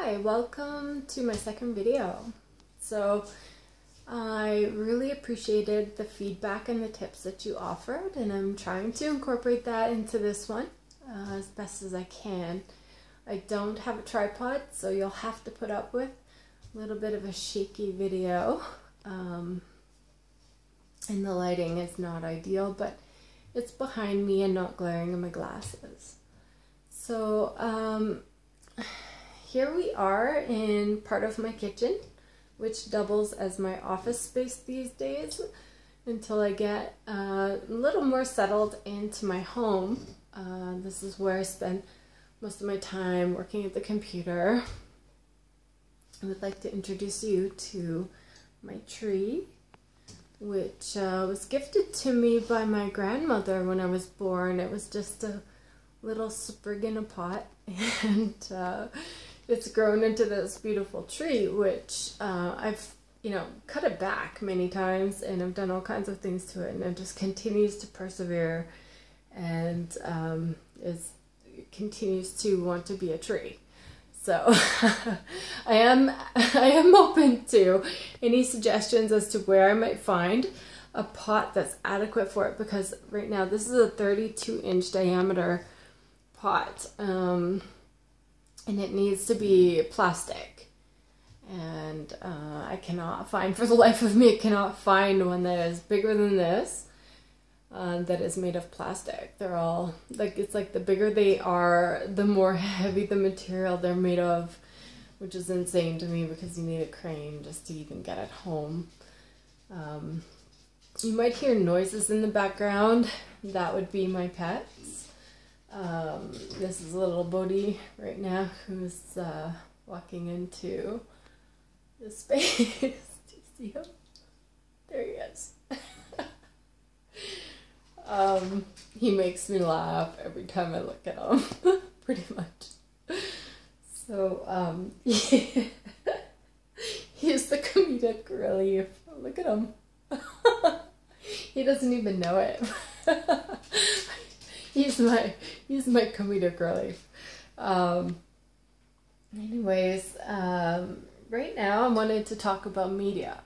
Hi, welcome to my second video. So I really appreciated the feedback and the tips that you offered, and I'm trying to incorporate that into this one as best as I can. I don't have a tripod, so you'll have to put up with a little bit of a shaky video. And the lighting is not ideal, but it's behind me and not glaring in my glasses. So here we are in part of my kitchen, which doubles as my office space these days until I get a little more settled into my home. This is where I spend most of my time working at the computer. I would like to introduce you to my tree, which was gifted to me by my grandmother when I was born. It was just a little sprig in a pot, and it's grown into this beautiful tree, which I've cut it back many times, and I've done all kinds of things to it, and it just continues to persevere, and it continues to want to be a tree. So I am open to any suggestions as to where I might find a pot that's adequate for it, because right now this is a 32-inch diameter pot, and it needs to be plastic, and I cannot find, for the life of me, I cannot find one that is bigger than this, that is made of plastic. They're all, like, it's like the bigger they are, the more heavy the material they're made of, which is insane to me because you need a crane just to even get it home. You might hear noises in the background. That would be my pets. This is a little Bodhi right now who's walking into the space. Do you see him? There he is. He makes me laugh every time I look at him, pretty much. So, yeah. He's the comedic relief. Look at him. He doesn't even know it. He's my comedic relief. Anyways, right now I wanted to talk about media,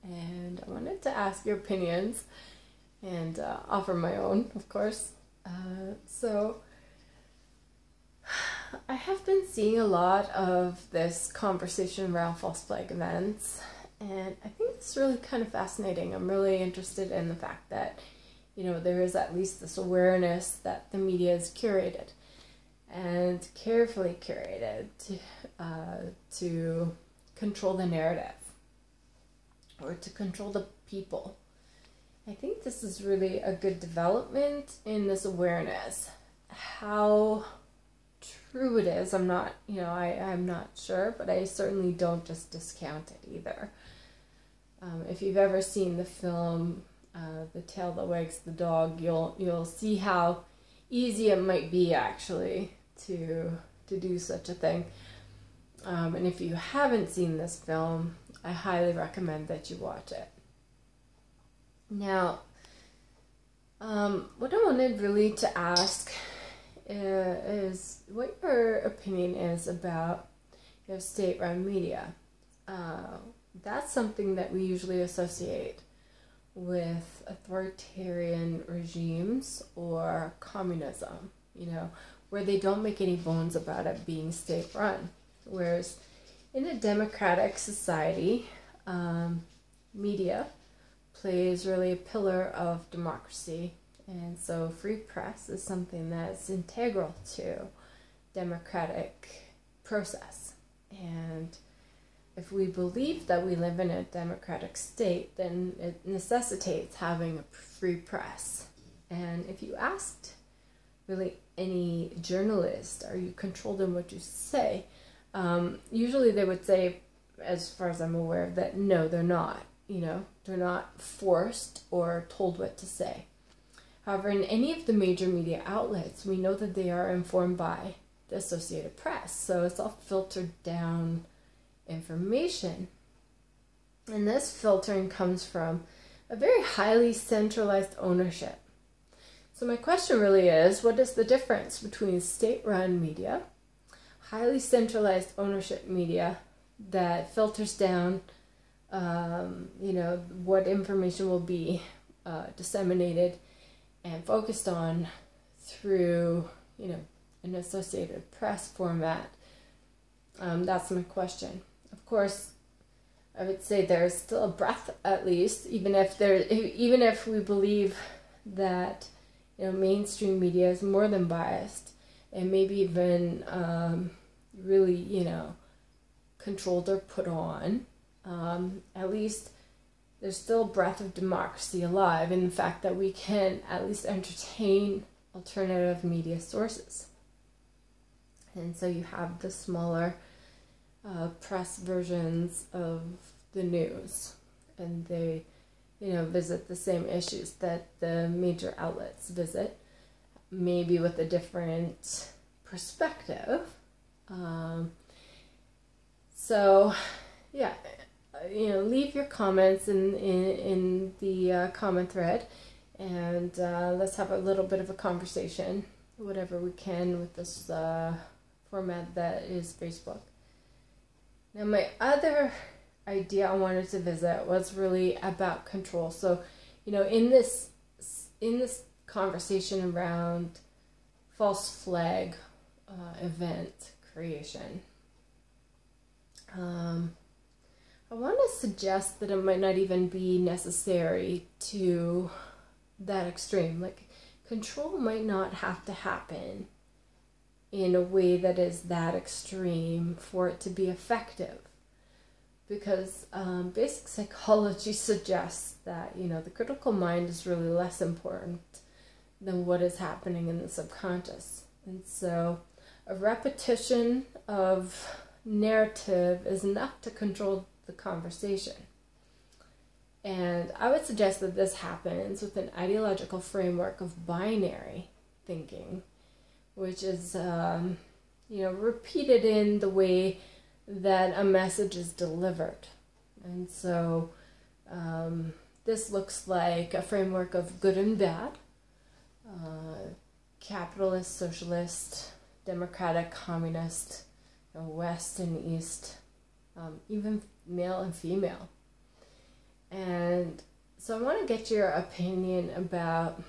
and I wanted to ask your opinions and offer my own, of course. So I have been seeing a lot of this conversation around false flag events, and I think it's really kind of fascinating. I'm really interested in the fact that, there is at least this awareness that the media is curated and carefully curated to control the narrative or to control the people. I think this is really a good development in this awareness. How true it is, I'm not, I'm not sure, but I certainly don't just discount it either. If you've ever seen the film The Tail That Wags the Dog, you'll see how easy it might be actually to do such a thing. And if you haven't seen this film, I highly recommend that you watch it. Now, what I wanted really to ask is what your opinion is about state-run media. That's something that we usually associate with authoritarian regimes or communism, where they don't make any bones about it being state-run. Whereas in a democratic society, media plays really a pillar of democracy, and so free press is something that's integral to democratic process. And if we believe that we live in a democratic state, then it necessitates having a free press. And if you asked really any journalist, are you controlled in what you say? Usually they would say, as far as I'm aware, that no, they're not. They're not forced or told what to say. However, in any of the major media outlets, we know that they are informed by the Associated Press. So it's all filtered down information. And this filtering comes from a very highly centralized ownership. So my question really is, what is the difference between state-run media, highly centralized ownership media that filters down, what information will be disseminated and focused on through, an Associated Press format. That's my question. Of course, I would say there's still a breadth, at least, even if we believe that mainstream media is more than biased and maybe even really controlled or put on. At least there's still a breadth of democracy alive in the fact that we can at least entertain alternative media sources. And so you have the smaller press versions of the news, and they visit the same issues that the major outlets visit, maybe with a different perspective. Leave your comments in the comment thread, and let's have a little bit of a conversation, whatever we can, with this format that is Facebook. Now, my other idea I wanted to visit was really about control. So, in this conversation around false flag event creation, I want to suggest that it might not even be necessary to that extreme. Like, control might not have to happen in a way that is that extreme for it to be effective. Because basic psychology suggests that, the critical mind is really less important than what is happening in the subconscious. And so a repetition of narrative is enough to control the conversation. And I would suggest that this happens with an ideological framework of binary thinking, which is, repeated in the way that a message is delivered. And so this looks like a framework of good and bad, capitalist, socialist, democratic, communist, west and east, even male and female. And so I want to get your opinion about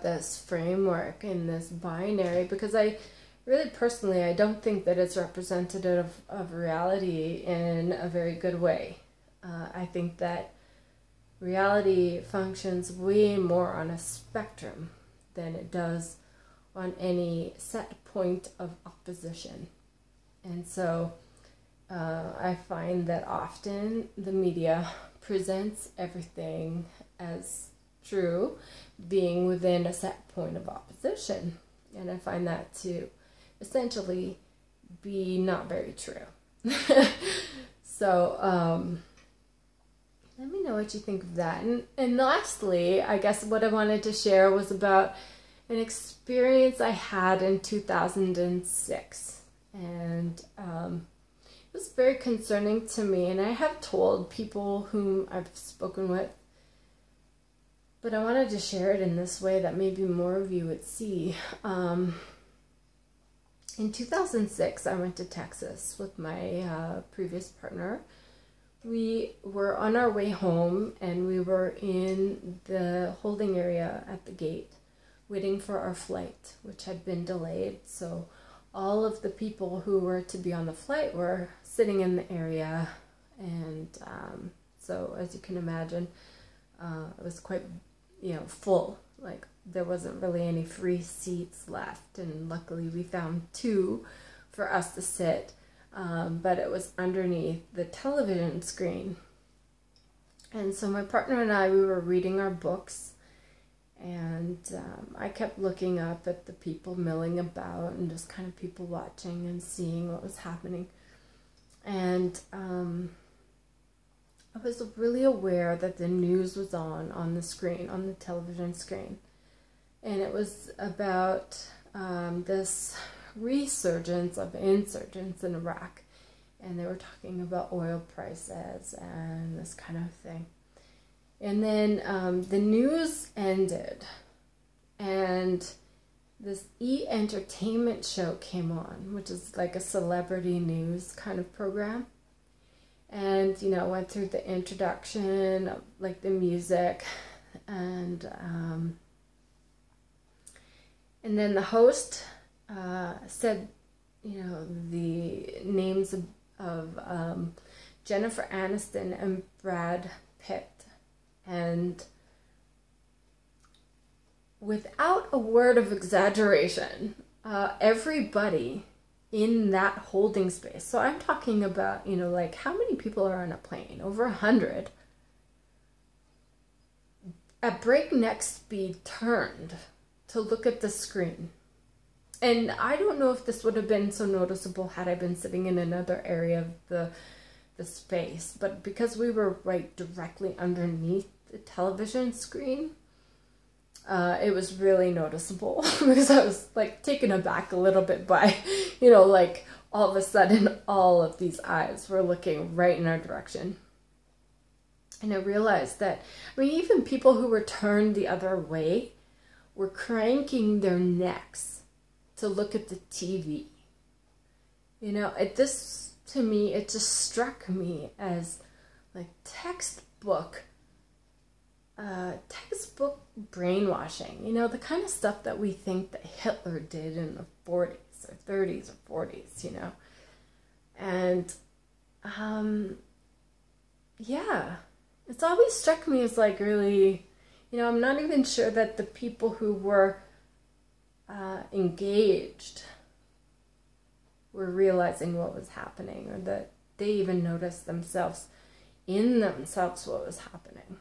this framework and this binary, because I really personally, I don't think that it's representative of reality in a very good way. I think that reality functions way more on a spectrum than it does on any set point of opposition. And so I find that often the media presents everything as true, being within a set point of opposition. And I find that to essentially be not very true. So let me know what you think of that. And lastly, I guess what I wanted to share was about an experience I had in 2006. And it was very concerning to me, and I have told people whom I've spoken with, but I wanted to share it in this way that maybe more of you would see. In 2006, I went to Texas with my previous partner. We were on our way home, and we were in the holding area at the gate, waiting for our flight, which had been delayed. So all of the people who were to be on the flight were sitting in the area, and so as you can imagine, it was quite, full. Like, there wasn't really any free seats left, and luckily we found two for us to sit, but it was underneath the television screen. And so my partner and I, we were reading our books, and I kept looking up at the people milling about and just kind of people watching and seeing what was happening. And I was really aware that the news was on the screen, on the television screen. And it was about this resurgence of insurgents in Iraq. And they were talking about oil prices and this kind of thing. And then the news ended. And this entertainment show came on, which is like a celebrity news kind of program. And, you know, went through the introduction of like the music, and then the host said, you know, the names of Jennifer Aniston and Brad Pitt. And without a word of exaggeration, everybody in that holding space, so I'm talking about, you know, like how many people are on a plane? Over 100. At breakneck speed turned to look at the screen. And I don't know if this would have been so noticeable had I been sitting in another area of the space, but because we were right directly underneath the television screen, it was really noticeable because I was like taken aback a little bit by, you know, like all of a sudden all of these eyes were looking right in our direction. And I realized that, I mean, even people who were turned the other way were cranking their necks to look at the TV. You know, to me, it just struck me as like textbook brainwashing, you know, the kind of stuff that we think that Hitler did in the 40s or 30s or 40s, you know. And yeah, it's always struck me as like really, you know, I'm not even sure that the people who were engaged were realizing what was happening, or that they even noticed themselves what was happening.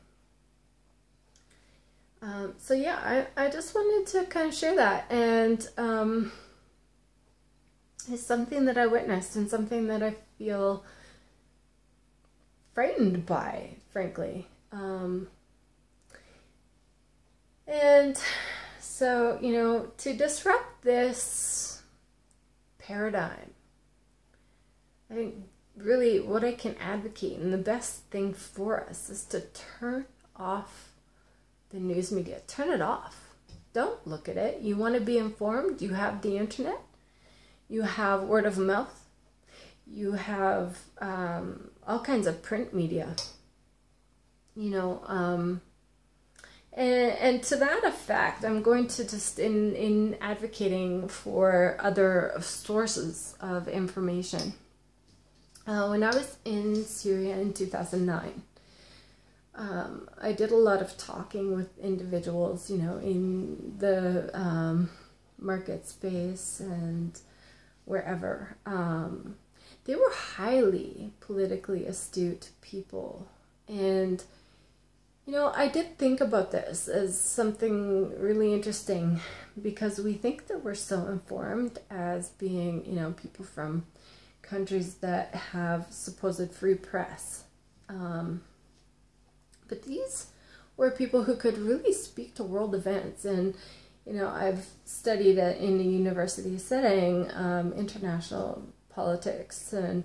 So yeah, I just wanted to kind of share that, and it's something that I witnessed and something that I feel frightened by, frankly. And so, you know, to disrupt this paradigm, I think really what I can advocate, and the best thing for us, is to turn off the news media. Turn it off. Don't look at it. You want to be informed? You have the internet. You have word of mouth. You have all kinds of print media. You know, and to that effect, I'm going to just, in advocating for other sources of information. When I was in Syria in 2009, I did a lot of talking with individuals, you know, in the market space and wherever. They were highly politically astute people. And, you know, I did think about this as something really interesting, because we think that we're so informed as being, you know, people from countries that have supposed free press. But these were people who could really speak to world events. And, you know, I've studied in a university setting international politics and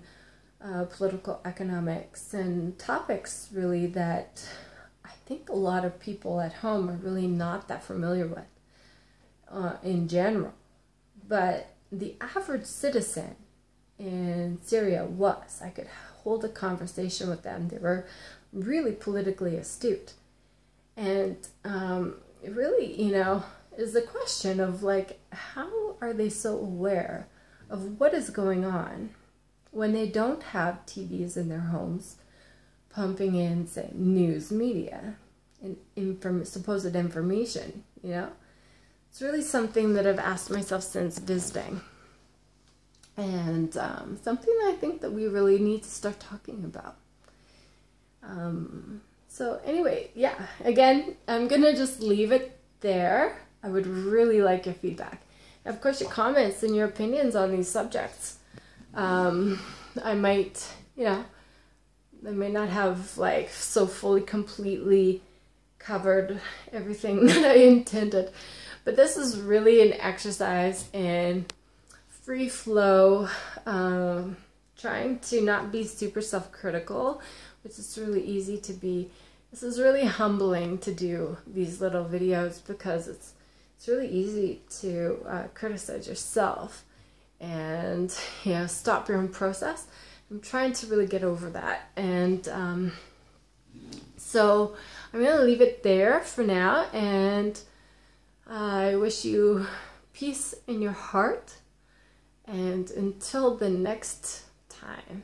political economics, and topics really that I think a lot of people at home are really not that familiar with in general. But the average citizen in Syria was. I could hold a conversation with them. They were really politically astute. And it really, you know, is the question of like, how are they so aware of what is going on when they don't have TVs in their homes pumping in, say, news media and supposed information, you know? It's really something that I've asked myself since visiting. And something that I think that we really need to start talking about. So anyway, yeah, again, I'm going to just leave it there. I would really like your feedback. And of course, your comments and your opinions on these subjects. I might, you know, I may not have like so fully, completely covered everything that I intended. But this is really an exercise in free flow, trying to not be super self-critical, which is really easy to be. This is really humbling to do these little videos because it's it's really easy to criticize yourself and, you know, stop your own process. I'm trying to really get over that. And so I'm going to leave it there for now. And I wish you peace in your heart. And until the next time.